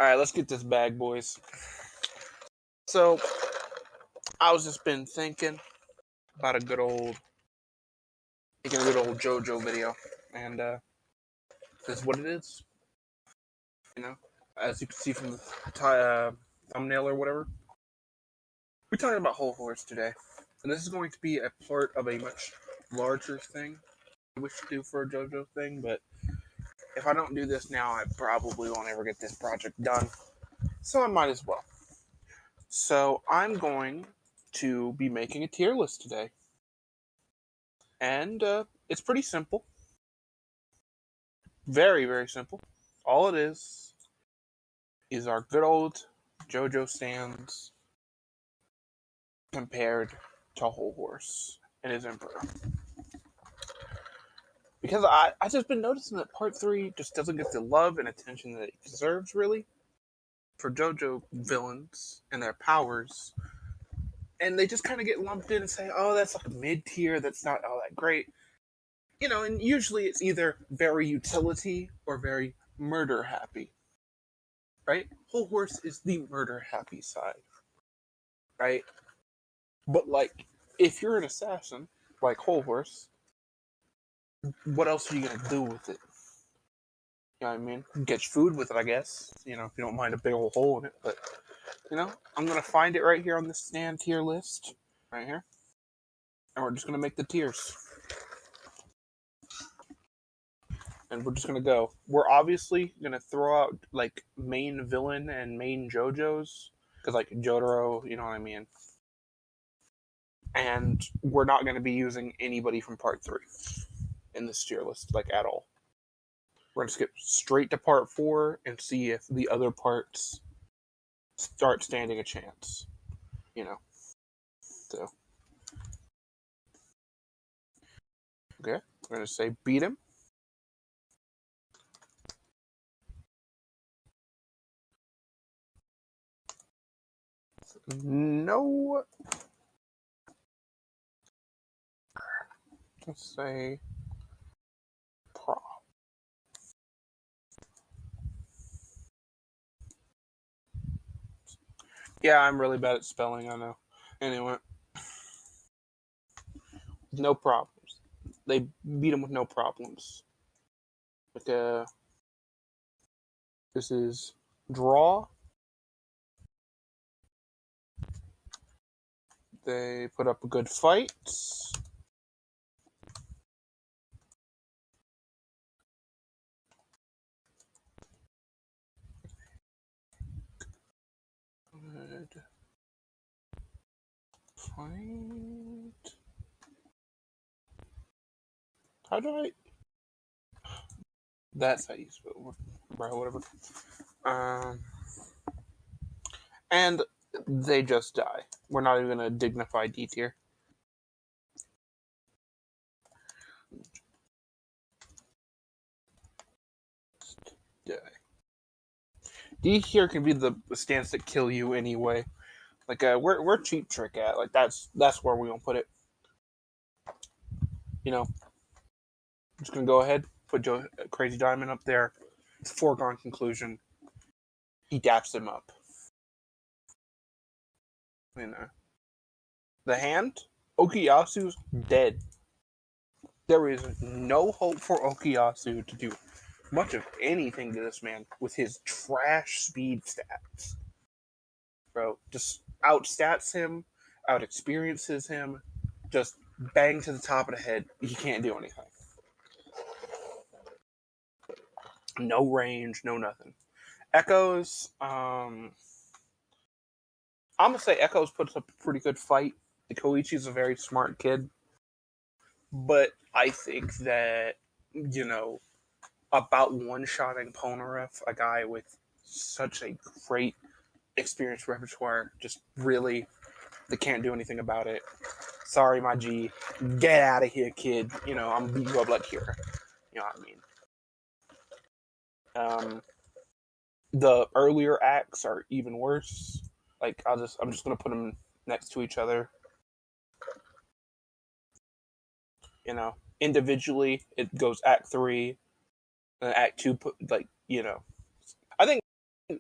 Alright, let's get this bag, boys. So, I was just been thinking about making a good old JoJo video. And, this is what it is. You know, as you can see from the thumbnail or whatever. We're talking about Whole Horse today. And this is going to be a part of a much larger thing I wish to do for a JoJo thing, but if I don't do this now, I probably won't ever get this project done. So I might as well. So I'm going to be making a tier list today. And it's pretty simple. Very, very simple. All it is our good old JoJo stands compared to Whole Horse and his Emperor. Because I just been noticing that Part 3 just doesn't get the love and attention that it deserves, really, for JoJo villains and their powers. And they just kind of get lumped in and say, oh, that's like a mid-tier, that's not all that great. You know, and usually it's either very utility or very murder-happy. Right? Whole Horse is the murder-happy side. Right? But, like, if you're an assassin, like Whole Horse, what else are you going to do with it? You know what I mean? Get food with it, I guess. You know, if you don't mind a big old hole in it. But, you know, I'm going to find it right here on the stand tier list. Right here. And we're just going to make the tiers. And we're just going to go. We're obviously going to throw out, like, main villain and main JoJos. Because, like, Jotaro, you know what I mean? And we're not going to be using anybody from Part 3 in this tier list, like, at all. We're going to skip straight to Part 4 and see if the other parts start standing a chance. You know. So. Okay. We're going to say beat him. No. Let's say prop. Yeah, I'm really bad at spelling, I know. Anyway. No problems. They beat him with no problems. Like, this is draw. They put up a good fight. Good fight. How do I? That's how you spell it. Bro, whatever. And they just die. We're not even a dignified D tier. Die. D tier can be the stance that kill you anyway. Like, we're Cheap Trick at. Like, that's where we're gonna put it. You know, I'm just gonna go ahead, put Crazy Diamond up there. It's a foregone conclusion. He daps him up. You know, the hand, Okuyasu's dead. There is no hope for Okuyasu to do much of anything to this man with his trash speed stats. Bro, just outstats him, out experiences him, just bang to the top of the head. He can't do anything. No range, no nothing. Echoes, I'm gonna say Echoes puts up a pretty good fight. The Koichi's a very smart kid. But I think that, you know, about one-shotting Polnareff, a guy with such a great experience repertoire, just really, they can't do anything about it. Sorry, my G. Get out of here, kid. You know, I'm gonna beat you up like here. You know what I mean? The earlier acts are even worse. Like, I'm just gonna put them next to each other. You know, individually, it goes Act 3, and Act 2, like, you know. I think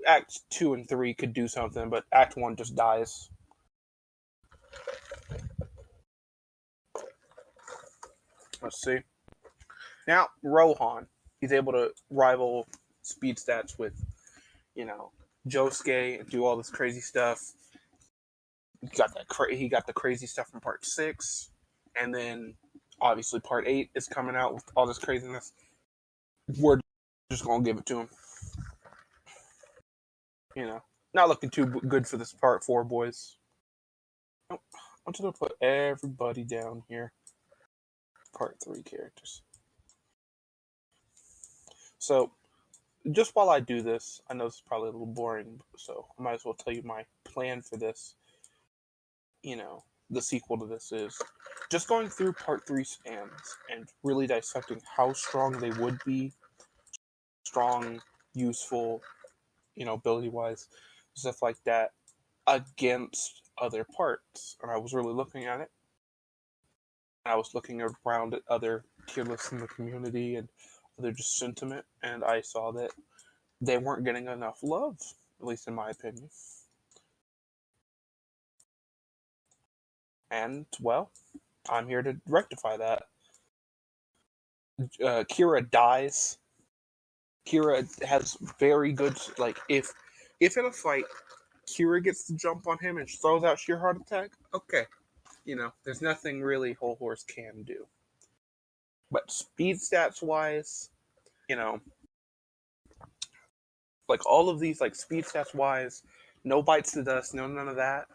Act 2 and 3 could do something, but Act 1 just dies. Let's see. Now, Rohan. He's able to rival speed stats with, you know, Josuke and do all this crazy stuff. He got the crazy stuff from part 6. And then, obviously, part 8 is coming out with all this craziness. We're just going to give it to him. You know, not looking too good for this part 4, boys. I'm just going to put everybody down here. Part 3 characters. So, just while I do this, I know this is probably a little boring, so I might as well tell you my plan for this. You know, the sequel to this is just going through part 3 scans and really dissecting how strong they would be. Strong, useful, ability-wise, stuff like that, against other parts. And I was really looking at it. I was looking around at other tier lists in the community and other just sentiment, and I saw that they weren't getting enough love, at least in my opinion. And, well, I'm here to rectify that. Kira dies. Kira has very good, if in a fight, Kira gets the jump on him and throws out sheer heart attack, okay. There's nothing really Whole Horse can do. But speed stats wise, all of these, speed stats wise, no bites to dust, no none of that.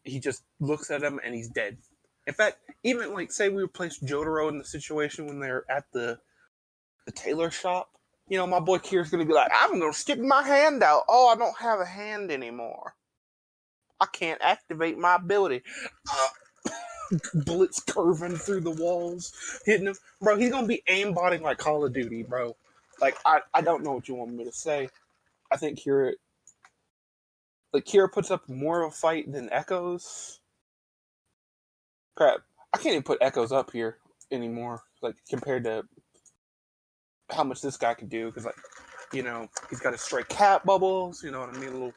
He just looks at him and he's dead. In fact, even say we replaced Jotaro in the situation when they're at the tailor shop, my boy Kira's gonna be like, I'm gonna stick my hand out. Oh, I don't have a hand anymore. I can't activate my ability. Bullets curving through the walls, hitting him. Bro, he's gonna be aimbotting like Call of Duty, bro. I don't know what you want me to say. I think Kira puts up more of a fight than Echoes. Crap, I can't even put Echoes up here anymore, compared to how much this guy can do, because he's got his stray cat bubbles, you know what I mean, a little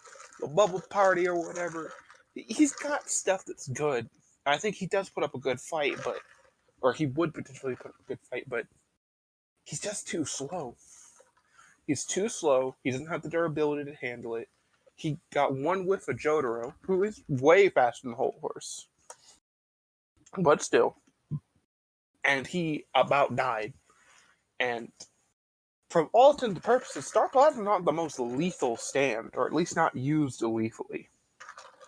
bubble party or whatever. He's got stuff that's good. I think he does put up a good fight, or he would potentially put up a good fight, but he's just too slow. He's too slow. He doesn't have the durability to handle it. He got one whiff of Jotaro, who is way faster than the Whole Horse. But still. And he about died. And from all intents and purposes, Star Platinum is not the most lethal stand, or at least not used lethally.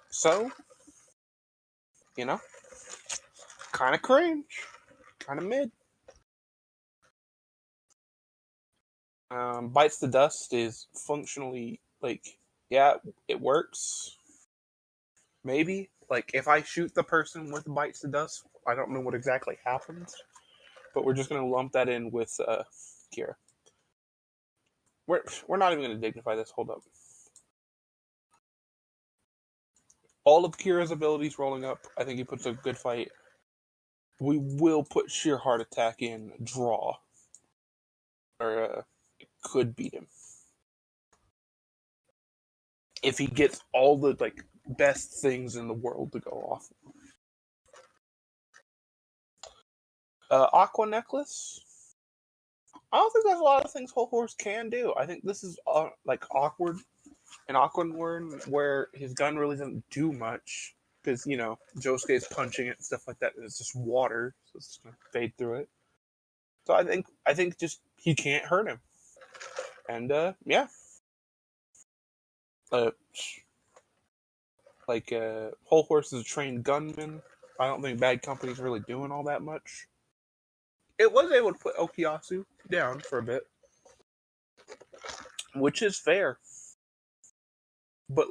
So, kind of cringe. Kind of mid. Bites the Dust is functionally, it works. Maybe. If I shoot the person with Bites the Dust, I don't know what exactly happens. But we're just going to lump that in with Kira. We're not even going to dignify this. Hold up. All of Kira's abilities rolling up. I think he puts a good fight. We will put sheer heart attack in draw. Or could beat him. If he gets all the best things in the world to go off. Aqua Necklace. I don't think there's a lot of things Whole Horse can do. I think this is awkward. An awkward one where his gun really doesn't do much. Because, Josuke is punching it and stuff like that. And it's just water. So it's just going to fade through it. So I think just he can't hurt him. And, yeah. Whole Horse is a trained gunman. I don't think Bad Company's really doing all that much. It was able to put Okuyasu down for a bit. Which is fair. But,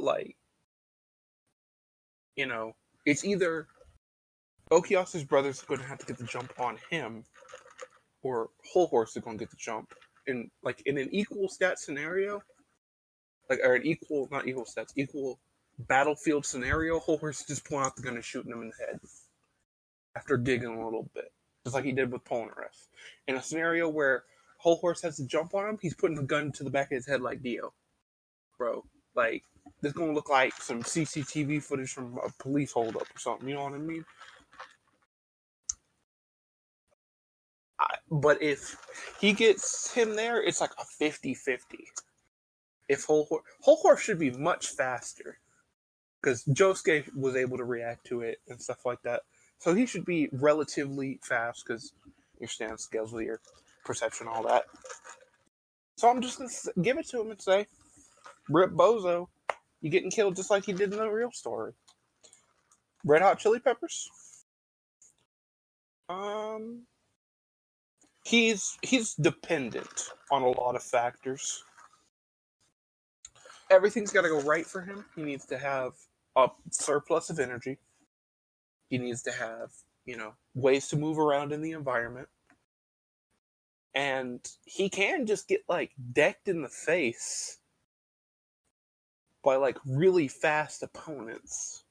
it's either Okuyasu's brother's going to have to get the jump on him, or Whole Horse is going to get the jump. In an equal stat scenario, or an equal battlefield scenario, Whole Horse is just pulling out the gun and shooting him in the head. After digging a little bit. Just like he did with Polnareff. In a scenario where Whole Horse has to jump on him, he's putting the gun to the back of his head like Dio. bro. Like, this gonna look like some CCTV footage from a police holdup or something. You know what I mean? But if he gets him there, it's like a 50-50. If Whole Horse should be much faster because Josuke was able to react to it and stuff like that. So he should be relatively fast because your stance scales with your perception, all that. So I'm just gonna give it to him and say, "Rip Bozo, you getting killed just like he did in the real story." Red Hot Chili Peppers. Um, he's dependent on a lot of factors. Everything's got to go right for him. He needs to have a surplus of energy. He needs to have, ways to move around in the environment. And he can just get like decked in the face by like really fast opponents.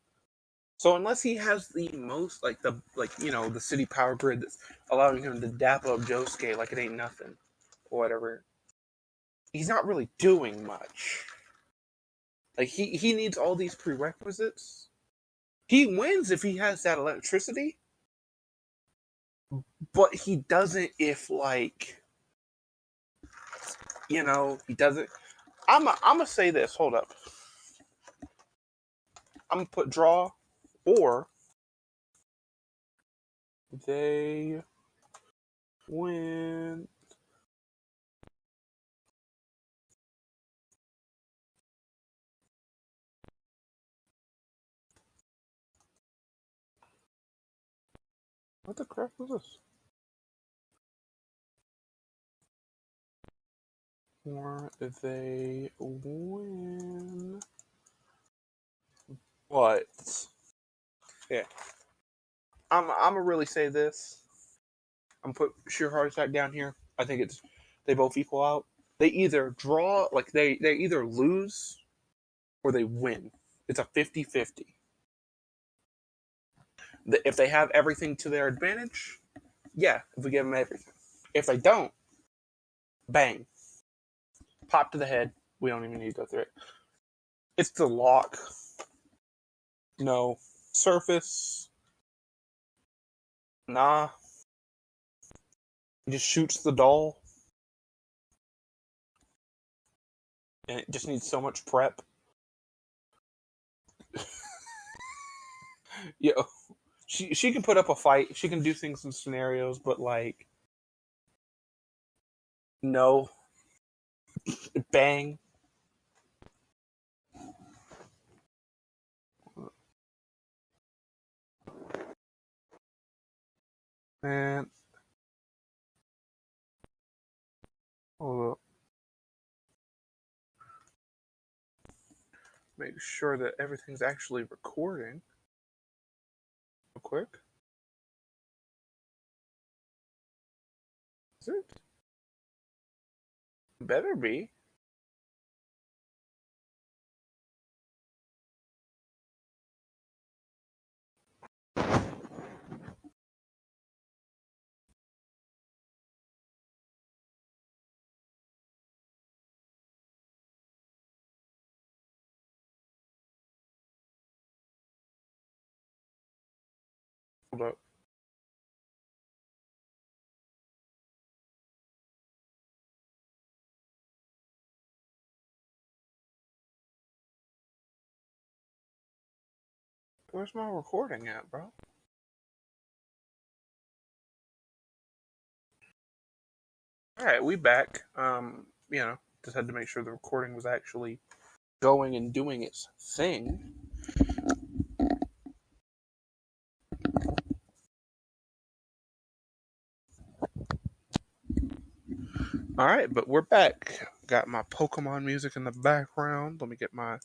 So unless he has the most the city power grid that's allowing him to dap up Josuke like it ain't nothing or whatever, he's not really doing much. Like he needs all these prerequisites. He wins if he has that electricity, but he doesn't if he doesn't. I'm gonna say this. Hold up. I'm gonna put draw or they win. What the crap was this? Or they win. What? Yeah. I'm gonna really say this. I'm gonna put sheer heart attack down here. I think they both equal out. They either draw, like they either lose or they win. It's a 50-50. If they have everything to their advantage, yeah, if we give them everything. If they don't, bang. Pop to the head. We don't even need to go through it. It's the lock. No. Surface. Nah. He just shoots the doll. And it just needs so much prep. Yo, she can put up a fight. She can do things in scenarios, but like, no. Bang. Man. Hold up. Make sure that everything's actually recording. Real quick. Is it? Better be. Hold up. Where's my recording at, bro? Alright, we back. Just had to make sure the recording was actually going and doing its thing. Alright, but we're back. Got my Pokemon music in the background. Let me get my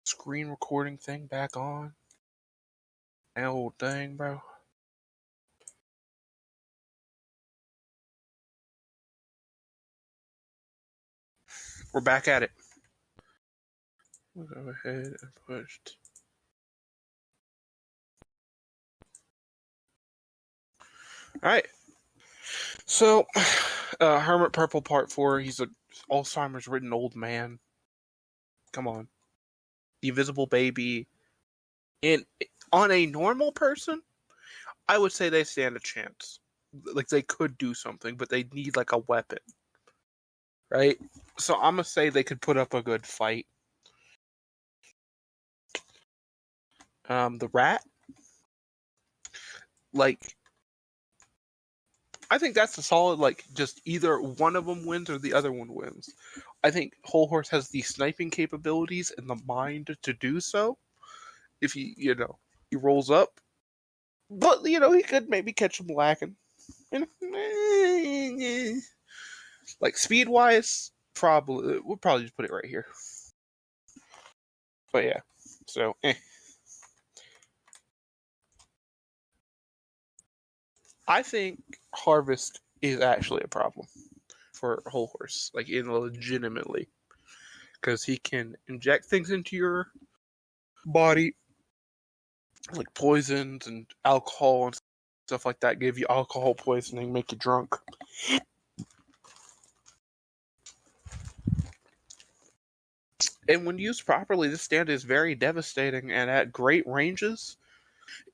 screen recording thing back on. That old thing, bro. We're back at it. We'll go ahead and push. Alright. So, Hermit Purple Part 4, he's a Alzheimer's ridden old man. Come on. The Invisible Baby. And on a normal person, I would say they stand a chance. Like, they could do something, but they need, like, a weapon. Right? So I'm going to say they could put up a good fight. The Rat. Like, I think that's a solid, like, just either one of them wins or the other one wins. I think Whole Horse has the sniping capabilities and the mind to do so. If he rolls up. But, he could maybe catch him lacking. Like, speed-wise, we'll probably just put it right here. But yeah, so, I think Harvest is actually a problem for Whole Horse, like, legitimately. Because he can inject things into your body, like poisons and alcohol and stuff like that, give you alcohol poisoning, make you drunk. And when used properly, this stand is very devastating, and at great ranges,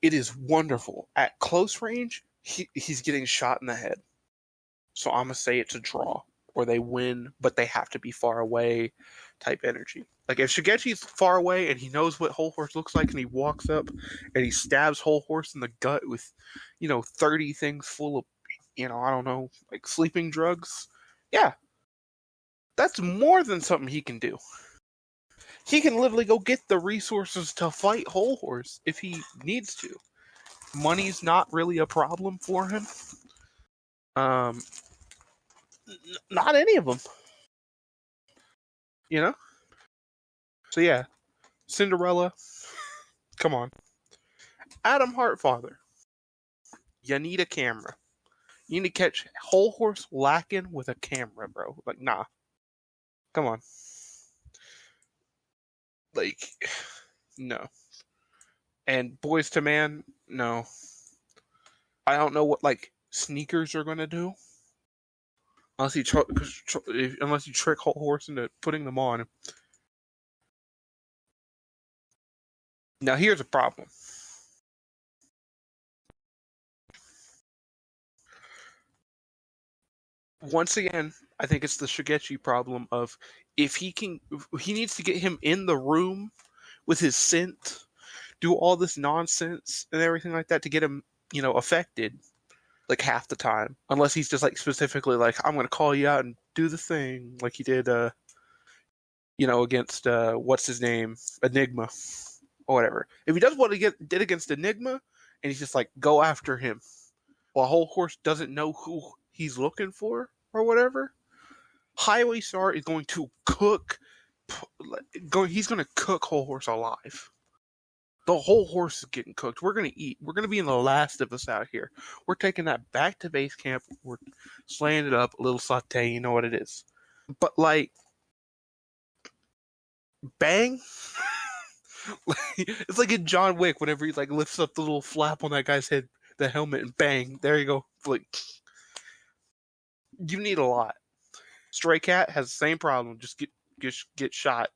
it is wonderful. At close range, he's getting shot in the head. So I'm going to say it's a draw, or they win, but they have to be far away type energy. Like, if Shigechi's far away and he knows what Whole Horse looks like, and he walks up and he stabs Whole Horse in the gut with, 30 things full of, I don't know, like sleeping drugs, yeah, that's more than something he can do. He can literally go get the resources to fight Whole Horse if he needs to. Money's not really a problem for him. Not any of them. So yeah, Cinderella, come on. Adam Hartfather, you need a camera. You need to catch Whole Horse lacking with a camera, bro. Like, nah. Come on. Like, no. And Boys to Man, no. I don't know what, like, sneakers are going to do. Unless you trick Whole Horse into putting them on. Now, here's a problem. Once again, I think it's the Shigechi problem of if he needs to get him in the room with his scent, do all this nonsense and everything like that to get him, affected, like, half the time. Unless he's just, like, specifically like, I'm going to call you out and do the thing, like he did, against, what's his name? Enigma. Or whatever. If he does what he did against Enigma, and he's just like, go after him, while Whole Horse doesn't know who he's looking for, or whatever, Highway Star is going to he's going to cook Whole Horse alive. The whole horse is getting cooked. We're going to eat. We're going to be in The Last of Us out here. We're taking that back to base camp. We're slaying it up, a little saute, you know what it is. But, like, bang. It's like in John Wick, whenever he, like, lifts up the little flap on that guy's head, the helmet, and bang, there you go. Like, you need a lot. Stray Cat has the same problem. Just get shot.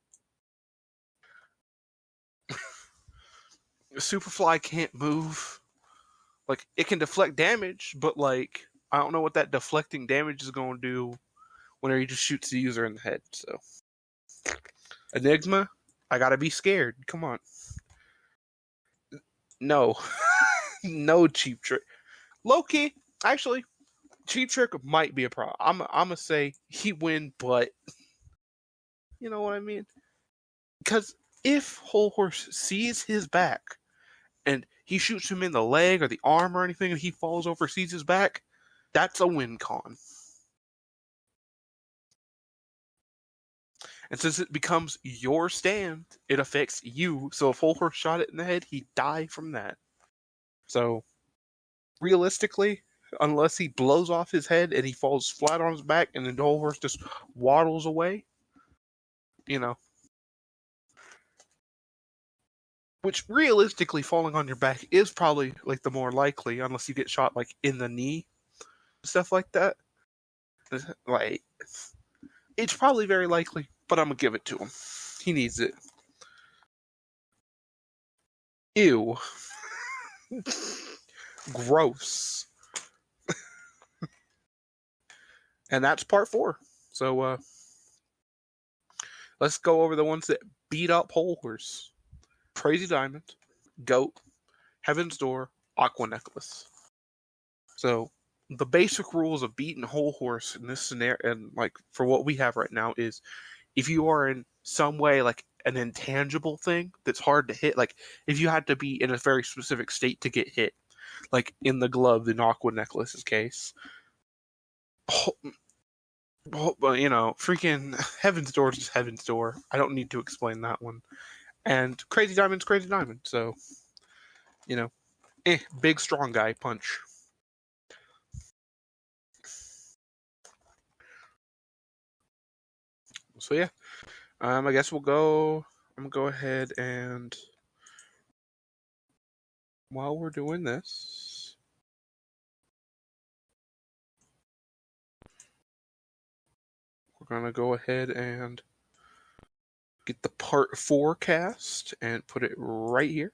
Superfly can't move. Like, it can deflect damage, but, like, I don't know what that deflecting damage is going to do whenever he just shoots the user in the head. So, Enigma, I gotta be scared. Come on. No. No Cheap Trick. Low-key, actually, Cheap Trick might be a problem. I'm gonna say he win, but you know what I mean? Because if Whole Horse sees his back and he shoots him in the leg or the arm or anything and he falls over, sees his back, that's a win con. And since it becomes your stand, it affects you. So if Whole Horse shot it in the head, he'd die from that. So, realistically, unless he blows off his head and he falls flat on his back and then the Whole Horse just waddles away, which realistically, falling on your back is probably, like, the more likely, unless you get shot, like, in the knee, stuff like that. Like, it's probably very likely, but I'm gonna give it to him. He needs it. Ew. Gross. And that's part 4. So let's go over the ones that beat up Whole Horse. Crazy Diamond, Goat, Heaven's Door, Aqua Necklace. So the basic rules of beating Whole Horse in this scenario, and like for what we have right now, is if you are in some way like an intangible thing that's hard to hit, like if you had to be in a very specific state to get hit, like in the glove in Aqua Necklace's case, freaking Heaven's Door is just Heaven's Door. I don't need to explain that one. And Crazy Diamond's Crazy Diamond. So, big strong guy punch. So yeah, I guess I'm gonna go ahead and while we're doing this, we're gonna go ahead and get the part 4 cast and put it right here.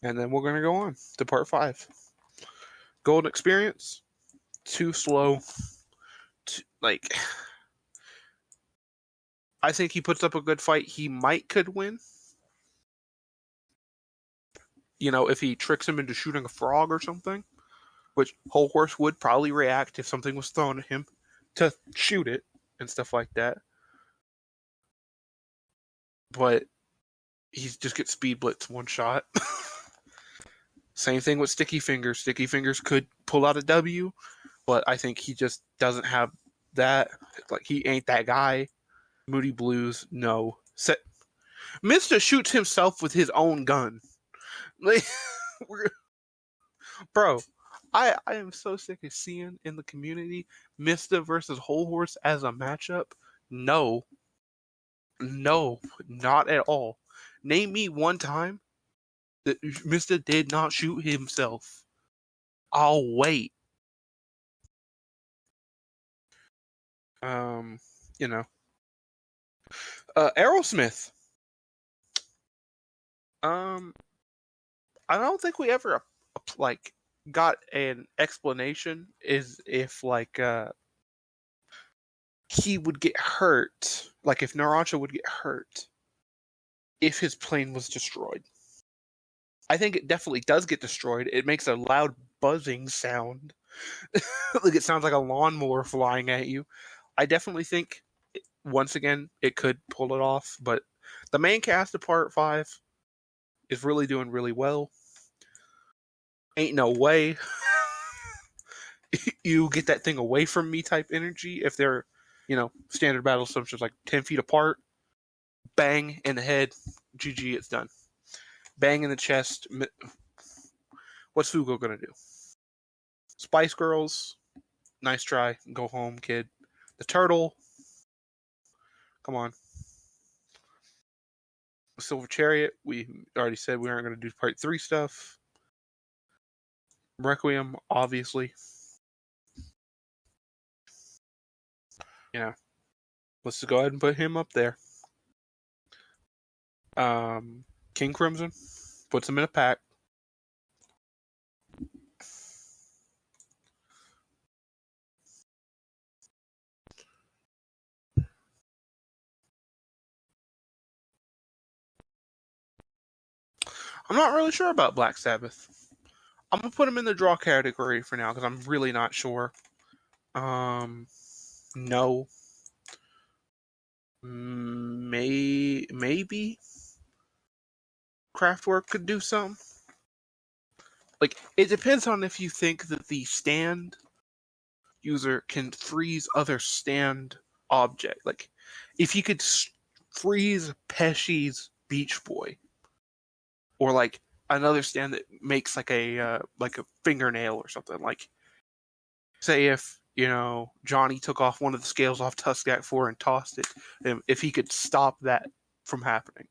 And then we're gonna go on to part 5. Golden Experience, too slow. I think he puts up a good fight. He could win. If he tricks him into shooting a frog or something, which Whole Horse would probably react if something was thrown at him to shoot it and stuff like that. But he just gets speed blitz one shot. Same thing with Sticky Fingers. Sticky Fingers could pull out a W, but I think he just doesn't have that. Like, he ain't that guy. Moody Blues, no. Mista shoots himself with his own gun. Bro, I am so sick of seeing in the community Mista versus Whole Horse as a matchup. No, not at all. Name me one time that Mista did not shoot himself. I'll wait. Aerosmith. I don't think we ever got an explanation is if he would get hurt, like if Narancia would get hurt if his plane was destroyed. I think it definitely does get destroyed. It makes a loud buzzing sound. Like it sounds like a lawnmower flying at you. I definitely think, once again, it could pull it off, but the main cast of Part 5 is really doing really well. Ain't no way you get that thing away from me type energy if they're, standard battle assumptions like 10 feet apart. Bang in the head. GG, it's done. Bang in the chest. What's Fugo gonna do? Spice Girls, nice try. Go home, kid. The Turtle, come on. Silver Chariot, we already said we aren't going to do part 3 stuff. Requiem, obviously. Let's just go ahead and put him up there. King Crimson, puts him in a pack. I'm not really sure about Black Sabbath. I'm going to put him in the draw category for now because I'm really not sure. No. Maybe Kraftwerk could do something. Like, it depends on if you think that the stand user can freeze other stand object. Like, if you could freeze Pesci's Beach Boy, or like another stand that makes like a fingernail or something. Like, say if Johnny took off one of the scales off Tuskak 4 and tossed it, if he could stop that from happening,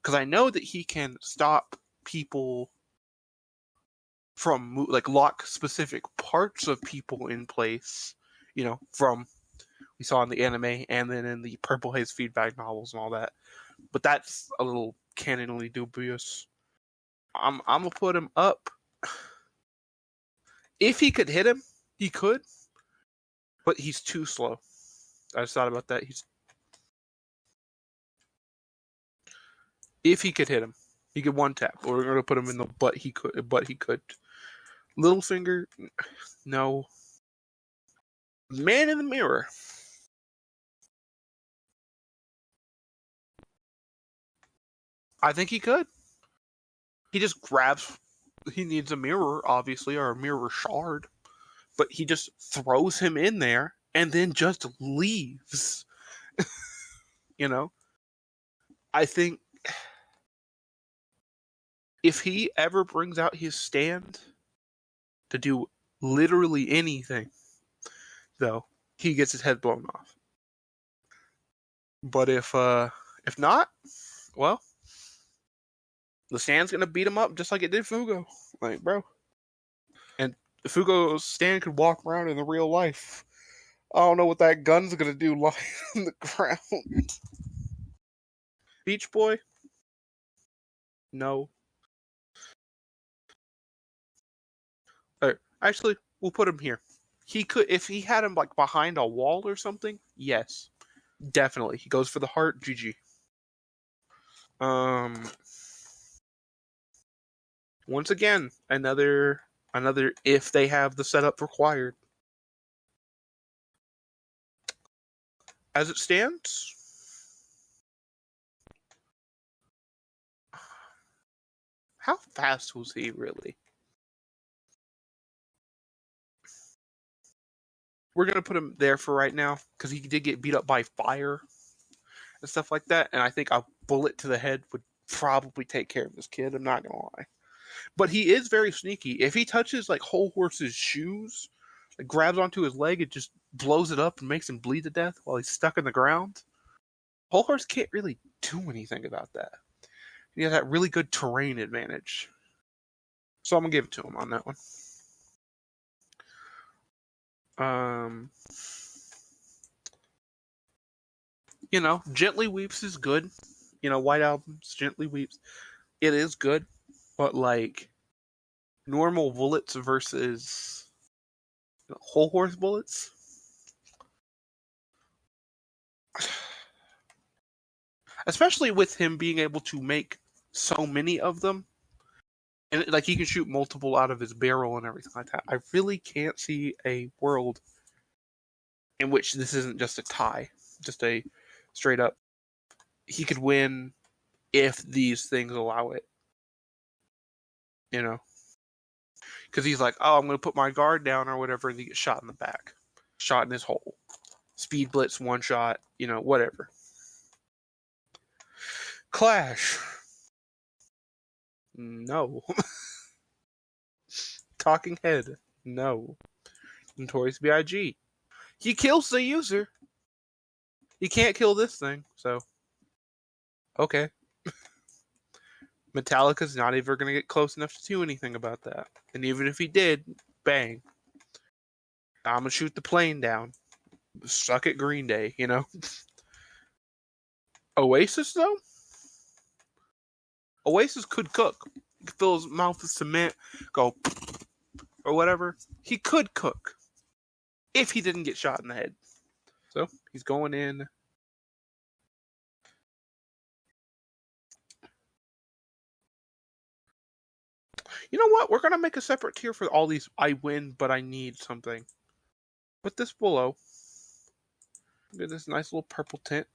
because I know that he can stop people from lock specific parts of people in place, from we saw in the anime and then in the Purple Haze feedback novels and all that. But that's a little canonally dubious. I'm gonna put him up. If he could hit him, he could, but he's too slow. I just thought about that. If he could hit him, he could one tap. We're gonna put him in the butt. He could, but he could. Littlefinger, no. Man in the mirror. I think he could. He just grabs. He needs a mirror, obviously, or a mirror shard. But he just throws him in there and then just leaves. You know? I think if he ever brings out his stand to do literally anything, though, he gets his head blown off. But if not, well, the stand's gonna beat him up just like it did Fugo. Like, bro. And Fugo's stand could walk around in the real life. I don't know what that gun's gonna do lying on the ground. Beach Boy? No. Actually, we'll put him here. He could, if he had him like behind a wall or something. Yes, definitely. He goes for the heart. GG. Once again, another if they have the setup required. As it stands, how fast was he really? We're gonna put him there for right now because he did get beat up by fire and stuff like that, and I think a bullet to the head would probably take care of this kid. I'm not gonna lie, but he is very sneaky. If he touches like Whole Horse's shoes, like, grabs onto his leg, it just blows it up and makes him bleed to death while he's stuck in the ground. Whole Horse can't really do anything about that. He has that really good terrain advantage, so I'm gonna give it to him on that one. Gently Weeps is good. White Album's Gently Weeps. It is good, but like normal bullets versus Whole Horse bullets. Especially with him being able to make so many of them. And like he can shoot multiple out of his barrel and everything like that. I really can't see a world in which this isn't just a tie. Just a straight up. He could win if these things allow it. Because he's like, oh, I'm going to put my guard down or whatever, and he gets shot in the back. Shot in his hole. Speed Blitz, one shot, whatever. Clash. No. Talking Head. No. Notorious B.I.G. He kills the user. He can't kill this thing, so. Okay. Metallica's not even going to get close enough to do anything about that. And even if he did, bang. I'm going to shoot the plane down. Suck it, Green Day, Oasis, though? Oasis could cook. He could fill his mouth with cement, go, or whatever. He could cook. If he didn't get shot in the head. So, he's going in. You know what? We're going to make a separate tier for all these I win, but I need something. Put this below. Get this nice little purple tint.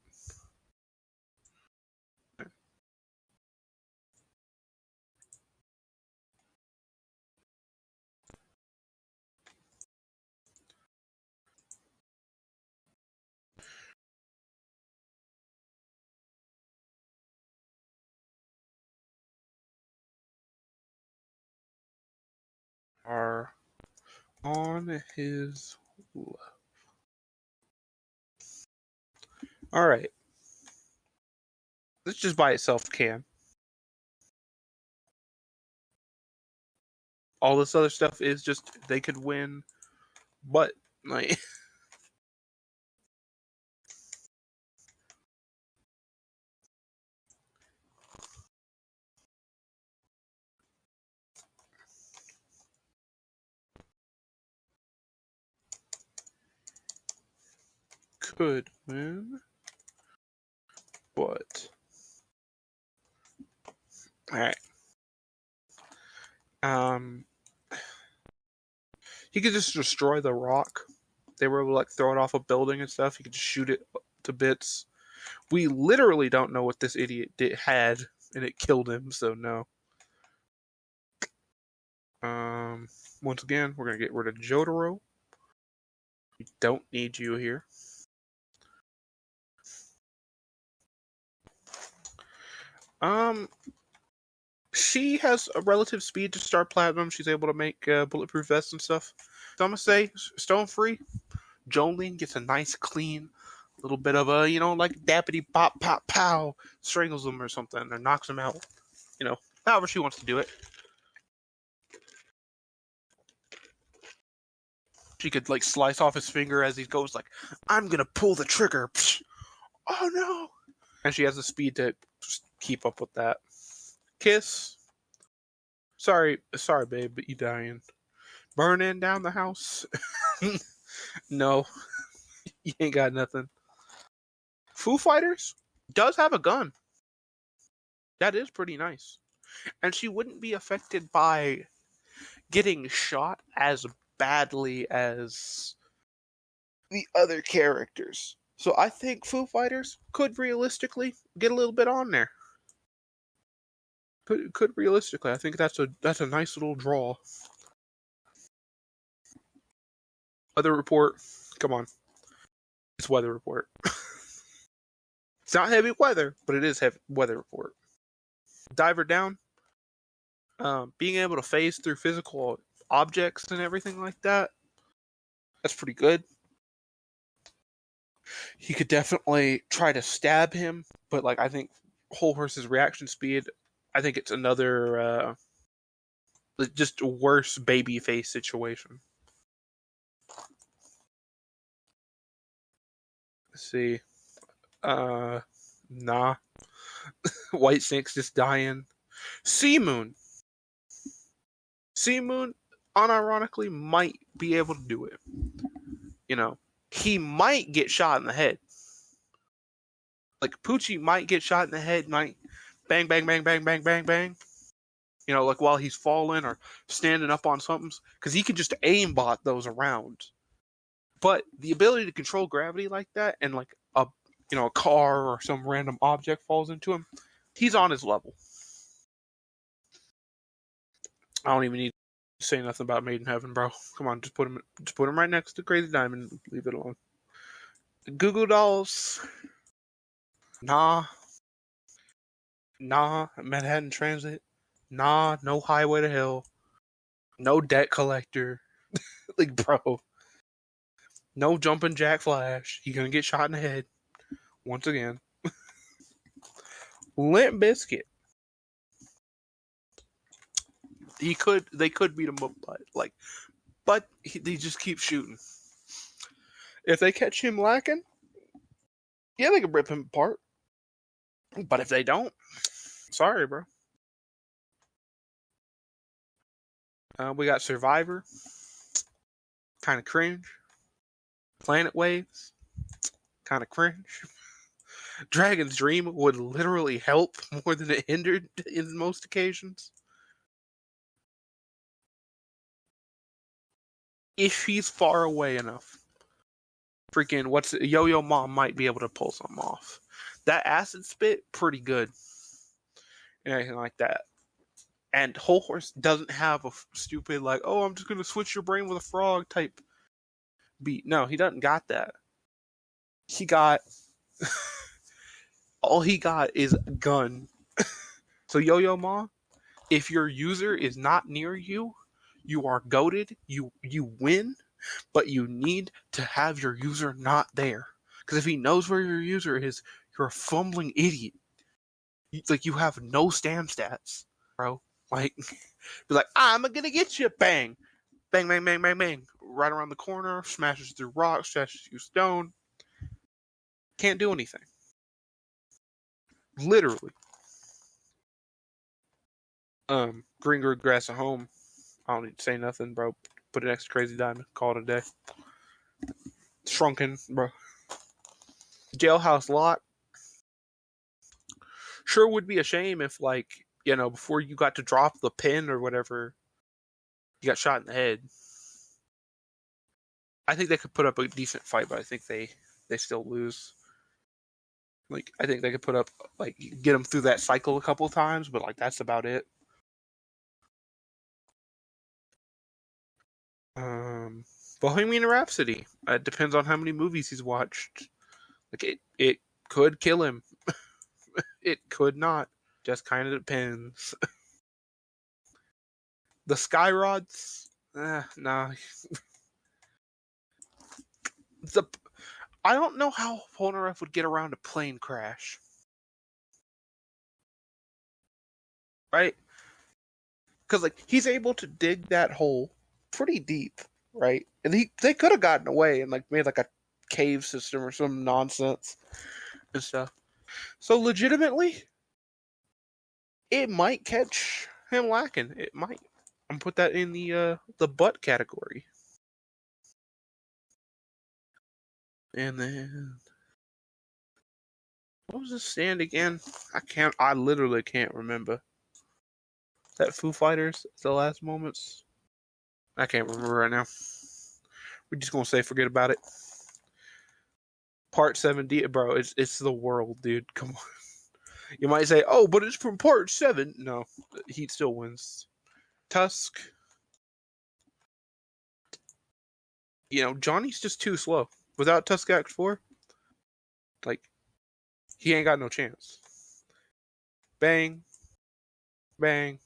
Are on his left. Alright. This just by itself can. All this other stuff is just they could win, but like could win. What? Alright. He could just destroy the rock. They were able to like throw it off a building and stuff. He could just shoot it to bits. We literally don't know what this idiot had, and it killed him, so no. Once again, we're gonna get rid of Jotaro. We don't need you here. She has a relative speed to Star Platinum. She's able to make bulletproof vests and stuff. So I'm gonna say Stone Free. Jolene gets a nice clean little bit of a, like dappity pop pop pow, strangles him or something, or knocks him out. However she wants to do it. She could like slice off his finger as he goes like, I'm gonna pull the trigger. Psh, oh no! And she has the speed to just keep up with that. Kiss. Sorry, babe, but you dying. Burning down the house. No, you ain't got nothing. Foo Fighters does have a gun. That is pretty nice. And she wouldn't be affected by getting shot as badly as the other characters. So I think Foo Fighters could realistically get a little bit on there. Could realistically, I think that's a nice little draw. Weather report, come on, it's weather report. It's not heavy weather, but it is heavy weather report. Diver down, being able to phase through physical objects and everything like that. That's pretty good. He could definitely try to stab him, but like I think Whole Horse's reaction speed, I think it's another just a worse baby face situation. Let's see. Nah. White Snake's just dying. Sea Moon, unironically, might be able to do it. He might get shot in the head. Like, Poochie might get shot in the head, might bang, bang, bang, bang, bang, bang, bang. Like while he's falling or standing up on something. Because he can just aimbot those around. But the ability to control gravity like that and like a car or some random object falls into him, he's on his level. I don't even need to say nothing about Made in Heaven, bro. Come on, just put him right next to Crazy Diamond and leave it alone. Goo Goo Dolls. Nah. Manhattan Transit. Nah, no Highway to Hell. No Debt Collector. Like, bro. No Jumpin' Jack Flash. You're gonna get shot in the head. Once again. Limp Bizkit. They could beat him up, but they just keep shooting. If they catch him lacking, yeah, they can rip him apart. But if they don't, sorry, bro. We got Survivor. Kind of cringe. Planet Waves. Kind of cringe. Dragon's Dream would literally help more than it hindered in most occasions. If he's far away enough. Freaking Yo-Yo Mom might be able to pull something off. That acid spit, pretty good. And anything like that. And Whole Horse doesn't have a stupid like, oh, I'm just gonna switch your brain with a frog type beat. No, he doesn't got that. He got all he got is a gun. So Yo-Yo Ma, if your user is not near you, you are goated. You win, but you need to have your user not there. Because if he knows where your user is, you're a fumbling idiot. You have no stand stats, bro. Like, be like, I'm gonna get you, bang, bang, bang, bang, bang, bang, right around the corner, smashes through rocks, smashes through stone. Can't do anything. Literally. Green grass at home. I don't need to say nothing, bro. Put an extra Crazy Diamond. Call it a day. Shrunken, bro. Jailhouse Lock sure would be a shame if, like, before you got to drop the pin or whatever, you got shot in the head. I think they could put up a decent fight, but I think they still lose. Like, I think they could put up, like, get them through that cycle a couple of times, but, like, that's about it. Bohemian Rhapsody. It depends on how many movies he's watched. Like, it could kill him. It could not. Just kind of depends. The Sky Rods? Nah. I don't know how Polnareff would get around a plane crash. Right? Because, like, he's able to dig that hole pretty deep, right? And they could have gotten away and, like, made, like, a cave system or some nonsense and stuff. So, legitimately, it might catch him lacking. It might. I'm put that in the butt category. And then what was the stand again? I literally can't remember. That Foo Fighters, the last moments? I can't remember right now. We're just gonna say forget about it. Part 7D, bro, it's the world, dude. Come on. You might say, oh, but it's from part 7. No, Heat still wins. Tusk. Johnny's just too slow. Without Tusk Act 4, like, he ain't got no chance. Bang. Bang.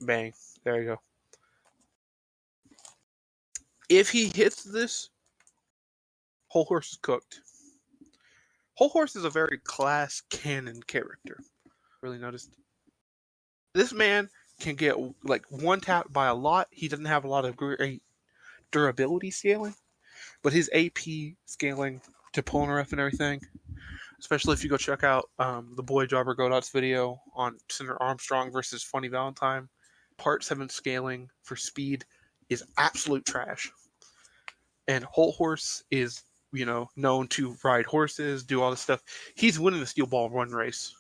Bang. There you go. If he hits this, Whole Horse is cooked. Whole Horse is a very class canon character. Really noticed. This man can get, like, one tap by a lot. He doesn't have a lot of great durability scaling, but his AP scaling to Polnareff and everything, especially if you go check out the Boy Jobber Godot's video on Senator Armstrong versus Funny Valentine, Part 7 scaling for speed is absolute trash. And Whole Horse is, known to ride horses, do all this stuff. He's winning the Steel Ball Run race.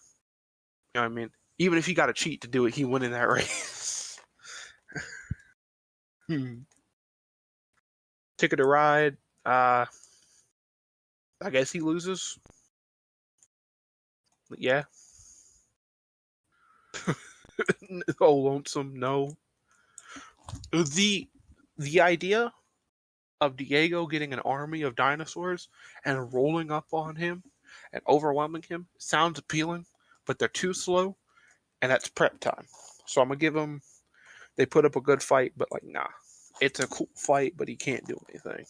You know what I mean? Even if he got to cheat to do it, he win in that race. Ticket to Ride. I guess he loses. Yeah. Oh, Lonesome, no. The idea of Diego getting an army of dinosaurs and rolling up on him and overwhelming him sounds appealing, but they're too slow, and that's prep time. So I'm gonna give them. They put up a good fight, but, like, nah, it's a cool fight, but he can't do anything.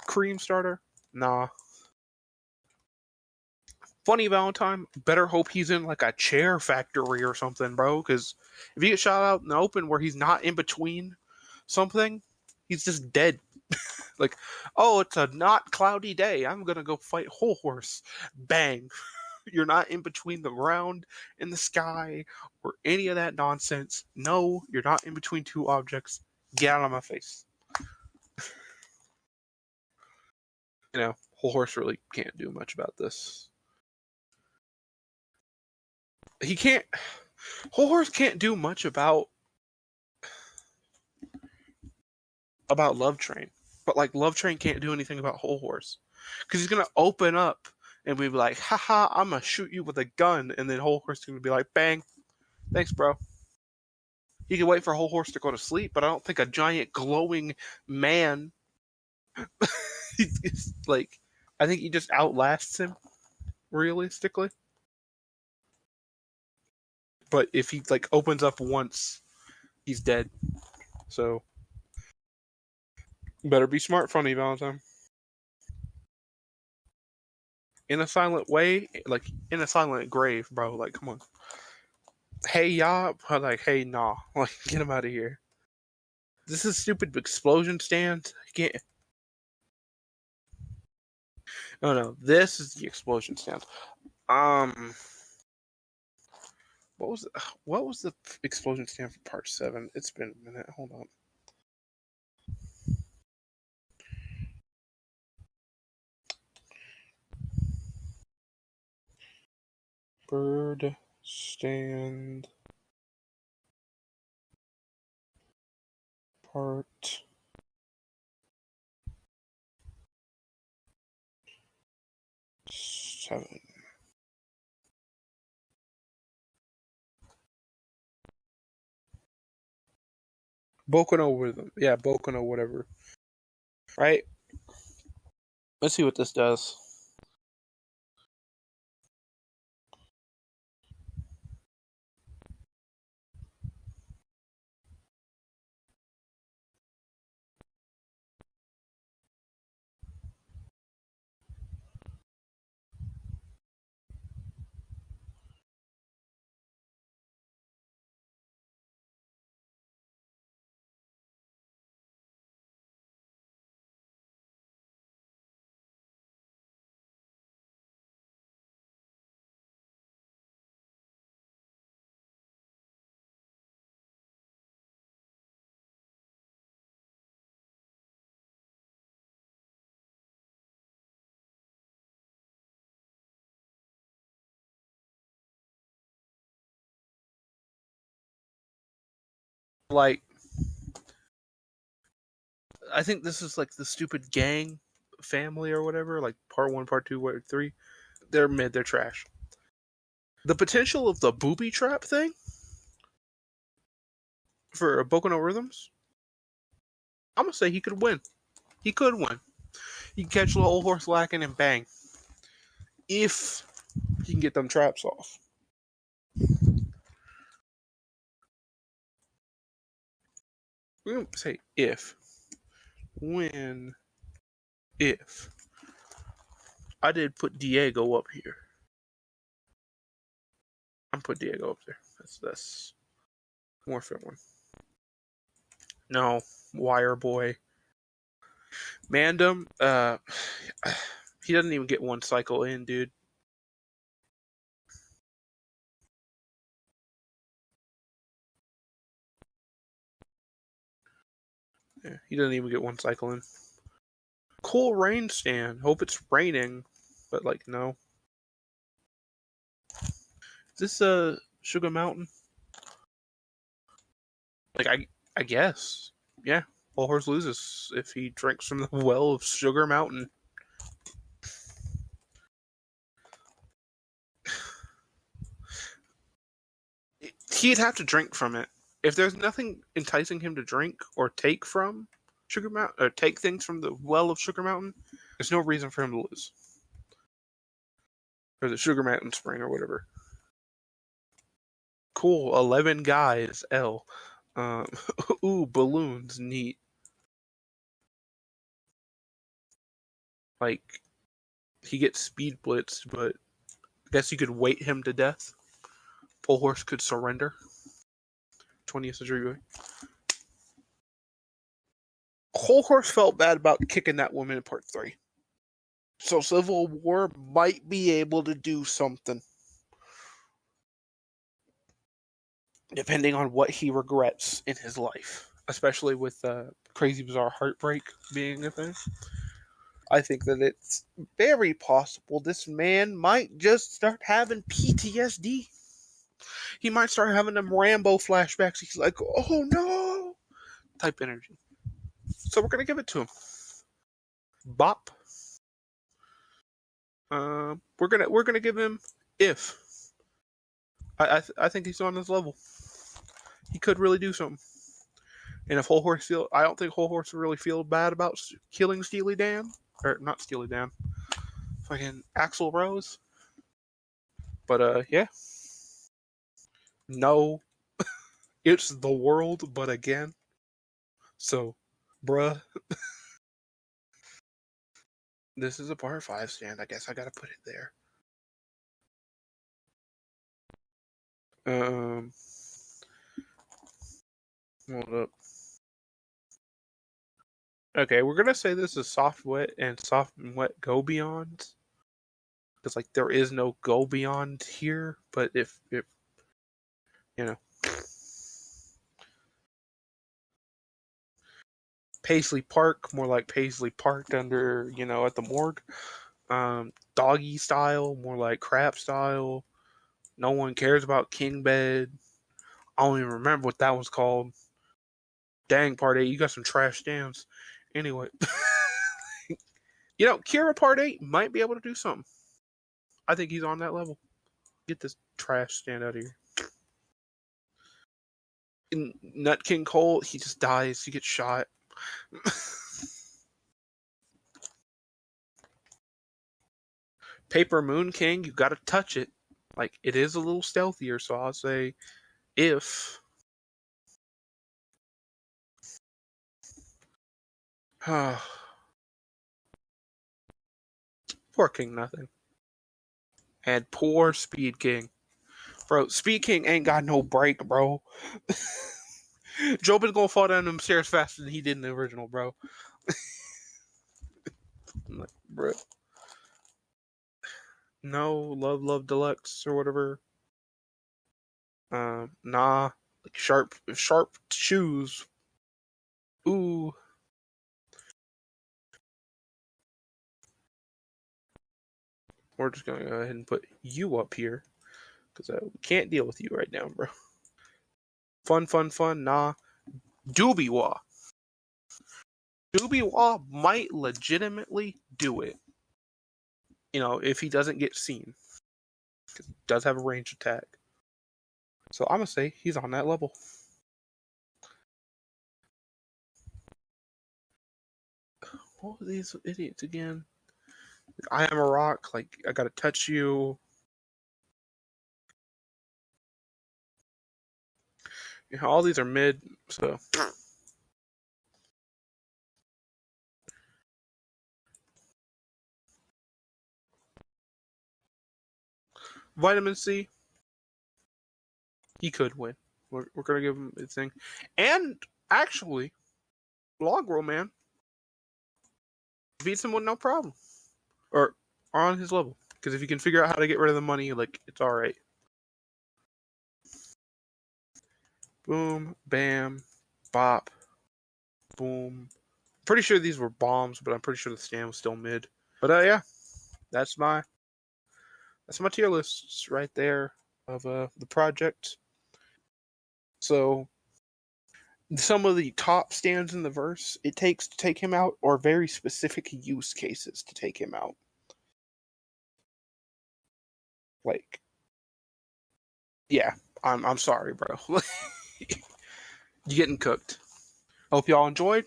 Cream starter, nah. Funny Valentine, better hope he's in, like, a chair factory or something, bro. Because if he gets shot out in the open where he's not in between something, he's just dead. Like, oh, it's a not cloudy day. I'm gonna go fight Whole Horse. Bang. You're not in between the ground and the sky or any of that nonsense. No, you're not in between two objects. Get out of my face. Whole Horse really can't do much about this. He can't. Whole Horse can't do much about Love Train, but, like, Love Train can't do anything about Whole Horse because he's gonna open up and be like, haha, I'm gonna shoot you with a gun, and then Whole Horse is gonna be like, bang, thanks, bro. He can wait for Whole Horse to go to sleep, but I don't think a giant glowing man. He's like, I think he just outlasts him, realistically. But if he, like, opens up once, he's dead. So better be smart, Funny Valentine. In a silent way, like, in a silent grave, bro. Like, come on. Hey, y'all. Like, hey, nah. Like, get him out of here. This is stupid explosion stand. I can't. Oh, no. This is the explosion stand. What was the explosion stand for part 7? It's been a minute. Hold on. Bird stand part 7. Boku with them. Yeah, Boku whatever. Right? Let's see what this does. Like, I think this is like the stupid gang family or whatever, like part 1, part 2, part 3. They're mid, they're trash. The potential of the booby trap thing for Boku no Rhythms, I'm gonna say he could win. He could win. He can catch the whole horse lacking and bang. If he can get them traps off. We're gonna say if. When. If. I did put Diego up here. I'm put Diego up there. That's more fair one. No, Wire Boy. Mandem, he doesn't even get one cycle in, dude. Yeah, he doesn't even get one cycle in. Cool rain stand. Hope it's raining, but like no. Is this Sugar Mountain? Like I guess. Yeah. Whole horse loses if he drinks from the well of Sugar Mountain. He'd have to drink from it. If there's nothing enticing him to drink or take from Sugar Mountain, or take things from the well of Sugar Mountain, there's no reason for him to lose. Or the Sugar Mountain Spring or whatever. Cool, 11 guys, L. Ooh, balloons, neat. Like, he gets speed blitzed, but I guess you could weight him to death. Full horse could surrender. 20th century boy. Whole horse felt bad about kicking that woman in part 3. So Civil War might be able to do something. Depending on what he regrets in his life. Especially with Crazy Bizarre Heartbreak being a thing. I think that it's very possible this man might just start having PTSD. He might start having them Rambo flashbacks. He's like, oh no, type energy. So we're gonna give it to him. Bop. We're gonna give him if. I think he's on this level. He could really do something. And if Whole Horse I don't think Whole Horse would really feel bad about killing Steely Dan, or not Steely Dan, fucking Axl Rose. But yeah. No, it's the world, but again. So, bruh. This is a part 5 stand. I guess I gotta put it there. Hold up. Okay, we're gonna say this is soft wet and soft and wet go beyond. Because like there is no go beyond here, but if you know. Paisley Park, more like Paisley Park under, at the morgue. Doggy style, more like crap style. No one cares about King Bed. I don't even remember what that was called. Dang, Part 8, you got some trash stands. Anyway, Kira Part 8 might be able to do something. I think he's on that level. Get this trash stand out of here. In Nut King Cole, he just dies. He gets shot. Paper Moon King, you gotta touch it. Like, it is a little stealthier, so I'll say if. Poor King Nothing. And poor Speed King. Bro, Speed King ain't got no break, bro. Jobin's gonna fall down them stairs faster than he did in the original, bro. Like, bro. No, Love Deluxe or whatever. Nah. Like sharp shoes. Ooh. We're just gonna go ahead and put you up here. Because we can't deal with you right now, bro. Fun. Nah. Doobie-Wah. Doobie-Wah might legitimately do it. If he doesn't get seen. Because he does have a range attack. So I'm going to say he's on that level. What are these idiots again? I am a rock. Like, I gotta touch you. All these are mid, so. Vitamin C. He could win. We're gonna give him a thing. And, actually, Logro, man. Beats him with no problem. Or on his level. Because if you can figure out how to get rid of the money, like, it's alright. Boom, bam, bop, boom. Pretty sure these were bombs, but I'm pretty sure the stand was still mid. But yeah, that's my tier lists right there of the project. So some of the top stands in the verse it takes to take him out are very specific use cases to take him out. Like, yeah, I'm sorry, bro. You're getting cooked. Hope y'all enjoyed.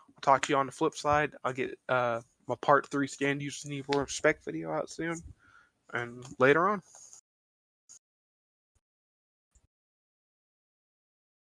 I'll talk to you on the flip side. I'll get my part 3 stand users need more respect video out soon. And later on.